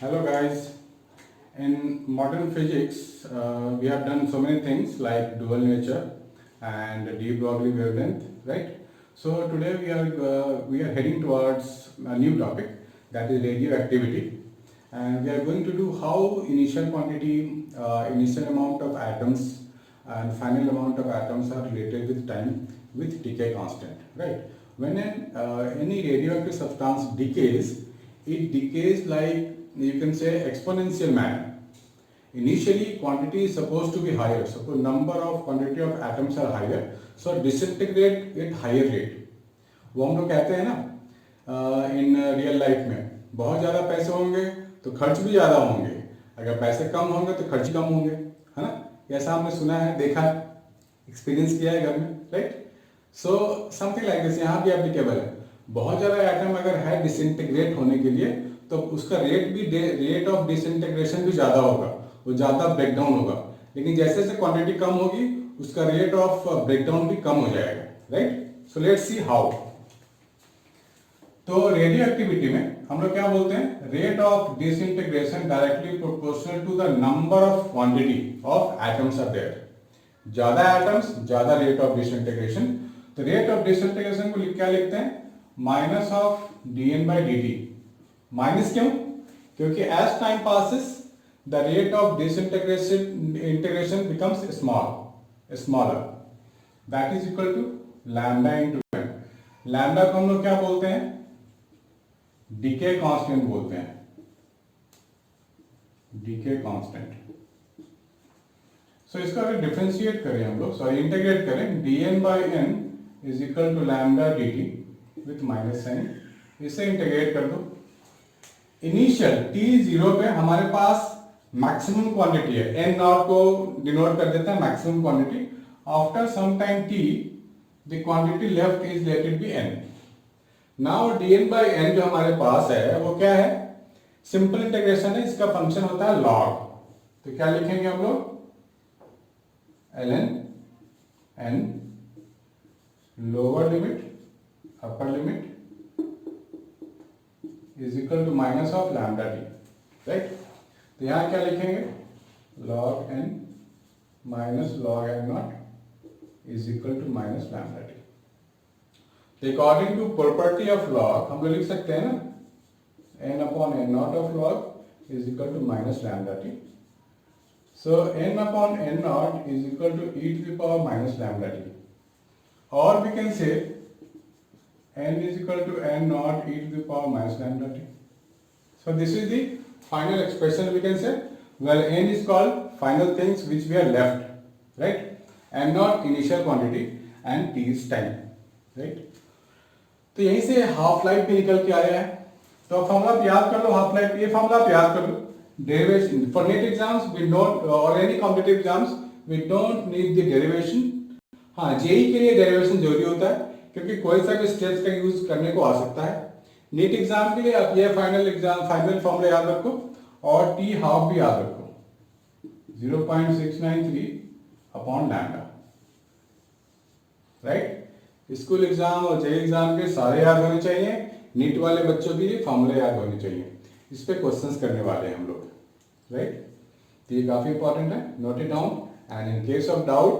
Hello guys. In modern physics, we have done so many things like dual nature and de Broglie wavelength, right? So today we are heading towards a new topic, that is radioactivity, and we are going to do how initial quantity, initial amount of atoms and final amount of atoms are related with time with decay constant, right? When any radioactive substance decays, it decays like you can say exponential manner. Initially quantity is supposed to be higher, suppose number of quantity of atoms are higher, so disintegrate at higher rate. वो हम लोग कहते हैं ना in real life में बहुत ज़्यादा पैसे होंगे तो खर्च भी ज़्यादा होंगे, अगर पैसे कम होंगे तो खर्च कम होंगे, है ना? ऐसा हमने सुना है, देखा है, एक्सपीरियंस किया है घर में, right? So something like this यहाँ भी एप्लीकेबल है। बहुत ज़्यादा एटम अगर है डिसइंटीग्रेट होने के लिए तो उसका रेट ऑफ डिसइंटीग्रेशन भी ज़्यादा होगा, वो ज़्यादा ब्रेकडाउन होगा, लेकिन जैसे जैसे क्वांटिटी कम होगी उसका रेट ऑफ ब्रेकडाउन भी कम हो जाएगा, right? So let's see how. तो रेडियो एक्टिविटी में हम लोग क्या बोलते हैं, rate of disintegration directly proportional to the number of quantity of atoms are there. ज्यादा एटम्स ज्यादा रेट ऑफ डिसइंटीग्रेशन। तो रेट ऑफ डिसइंटीग्रेशन को क्या लिखते हैं, माइनस ऑफ dN/dt। माइनस क्यों? क्योंकि as time passes the rate of disintegration becomes smaller, that is equal to lambda into n। Lambda को हम लोग क्या बोलते हैं, डीके कांस्टेंट बोलते हैं, डीके कांस्टेंट। सो इसको अगर डिफरेंशिएट करें हम लोग, सॉरी इंटीग्रेट करें, dN/n is equal to lambda dt with minus sign, इसे इंटीग्रेट कर दो। इनिशियल t0 पे हमारे पास मैक्सिमम क्वांटिटी है, n नॉट को डिनोट कर देता है maximum quantity. After some time t the quantity left is let it be n। Now dN/n जो हमारे पास है वो क्या है, सिंपल इंटीग्रेशन है, इसका फंक्शन होता है log। तो क्या लिखेंगे हम लोग, ln n lower limit upper limit is equal to minus of lambda T, right? तो यहां क्या लिखेंगे, log n minus log n naught is equal to minus lambda T. तो according to property of log हम लोग लिख सकते हैं ना, n/n naught of log is equal to minus lambda T. So n/n naught is equal to e to the power minus lambda T, और we can say n is equal to n naught e to the power minus lambda t. So this is the final expression we can say. Well, n is called final things which we are left, right? n naught initial quantity and t is time, right? तो यहीं से half life भी निकल के आया है। तो formula आप याद कर लो, हाफ लाइफ ये फॉर्मूला आप याद कर लो। Derivation for NEET exams we don't, और any competitive exams we don't need the derivation. हाँ, जेई के लिए डेरिवेशन जरूरी होता है क्योंकि कोई सा भी स्टेप्स का यूज करने को आ सकता है। नीट एग्जाम के लिए आप ये फाइनल फॉर्मूला याद रखो और टी हाफ भी याद रखो, 0.693 upon lambda, right? School exam और जेई एग्जाम के सारे याद होने चाहिए, नीट वाले बच्चों के लिए फॉर्मूले याद होने चाहिए, इस पे क्वेश्चंस करने वाले हैं हम लोग, राइट? तो ये काफी इंपॉर्टेंट है, note it down and in case of doubt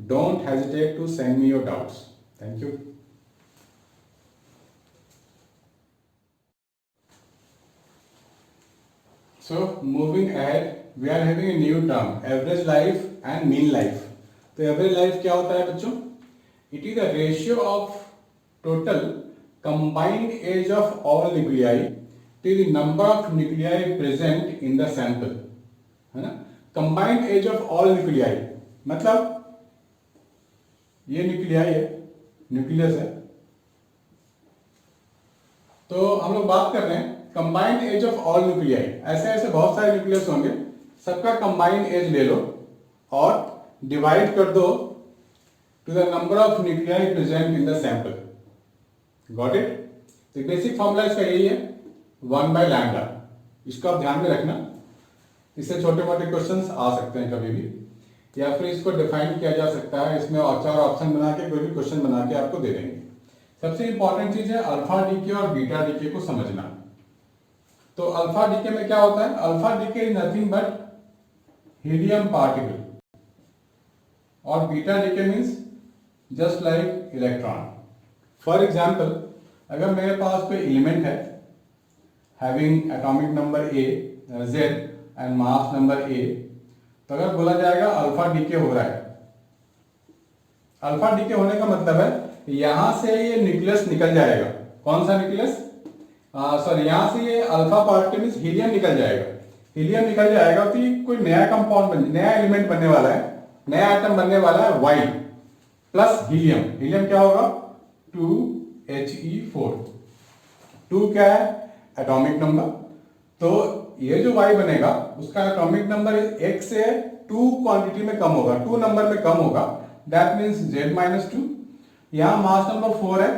don't hesitate to send me your doubts. Thank you. So moving ahead, we are having a new term, average life and mean life. तो average life क्या होता है बच्चों? It is the ratio of total combined age of all nuclei to the number of nuclei present in the sample, है ना? Combined age of all nuclei मतलब ये nuclei है, न्यूक्लियस है, तो हम लोग बात कर रहे हैं combined age of all nuclei. ऐसे ऐसे बहुत सारे न्यूक्लियस होंगे, सबका कंबाइंड एज ले लो और डिवाइड कर दो to the number of nuclei present in the sample. Got it? तो बेसिक फॉर्मूला इसका यही है, 1/लैम्डा। इसको आप ध्यान में रखना, इससे छोटे मोटे क्वेश्चंस आ सकते हैं कभी भी, या फिर इसको डिफाइन किया जा सकता है, इसमें 4 ऑप्शन बना के कोई भी क्वेश्चन बना के आपको दे देंगे। सबसे इंपॉर्टेंट चीज है अल्फा डीके और बीटा डीके को समझना। तो अल्फा डीके में क्या होता है, alpha decay is nothing but helium particle और beta decay means just like electron. For example, अगर मेरे पास कोई एलिमेंट है having atomic number A Z and mass number A, तो अगर बोला जाएगा अल्फा डीके हो रहा है, अल्फा डीके होने का मतलब है यहां से ये न्यूक्लियस निकल जाएगा। कौन सा न्यूक्लियस, सॉरी, यहां से ये अल्फा पार्टिकल मींस हीलियम निकल जाएगा। हीलियम निकल जाएगा तो ये कोई नया कंपाउंड नया एलिमेंट बनने वाला है, नया आइटम बनने वाला है वाई प्लस हीलियम। हीलियम क्या होगा, 2He4। 2 क्या है, एटॉमिक नंबर। तो ये जो वाई बनेगा उसका एटॉमिक नंबर एक से 2 क्वांटिटी में कम होगा, 2 नंबर में कम होगा, दैट मीन्स Z-2। यहां मास नंबर 4 है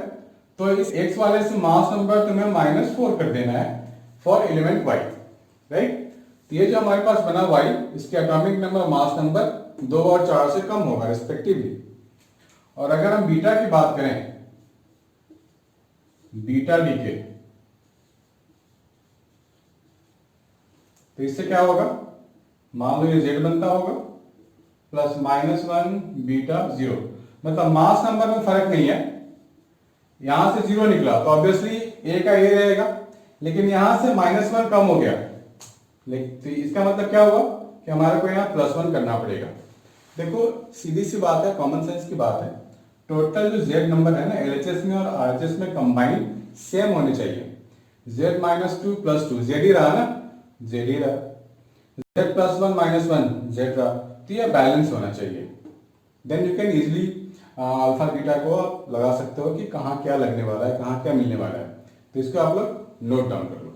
तो इस x वाले से मास नंबर तुम्हें -4 कर देना है फॉर एलिमेंट y, राइट। तो ये जो हमारे पास बना y, इसके एटॉमिक नंबर मास नंबर 2 और 4 से कम होगा रिस्पेक्टिवली। और अगर हम बीटा की बात करें, बीटा डीके, तो इससे क्या होगा, मान लो ये Z बनता होगा प्लस -1 बीटा 0, मतलब मास नंबर में फर्क नहीं है। यहां से 0 निकला तो ऑब्वियसली A का A रहेगा, लेकिन यहां से -1 कम हो गया, तो इसका मतलब क्या हुआ कि हमारे को यहाँ +1 करना पड़ेगा। देखो सीधी सी बात है, कॉमन सेंस की बात है, टोटल जो Z नंबर है ना LHS में और RHS में कंबाइन सेम होने चाहिए। Z-2 + 2 Z ही रहा ना, Z ही रहा, Z+1 -1 Z रहा, तो ये बैलेंस होना चाहिए। Then you can easily alpha beta को आप लगा सकते हो कि कहाँ क्या लगने वाला है, कहाँ क्या मिलने वाला है। तो इसको आप लोग नोट डाउन कर लो।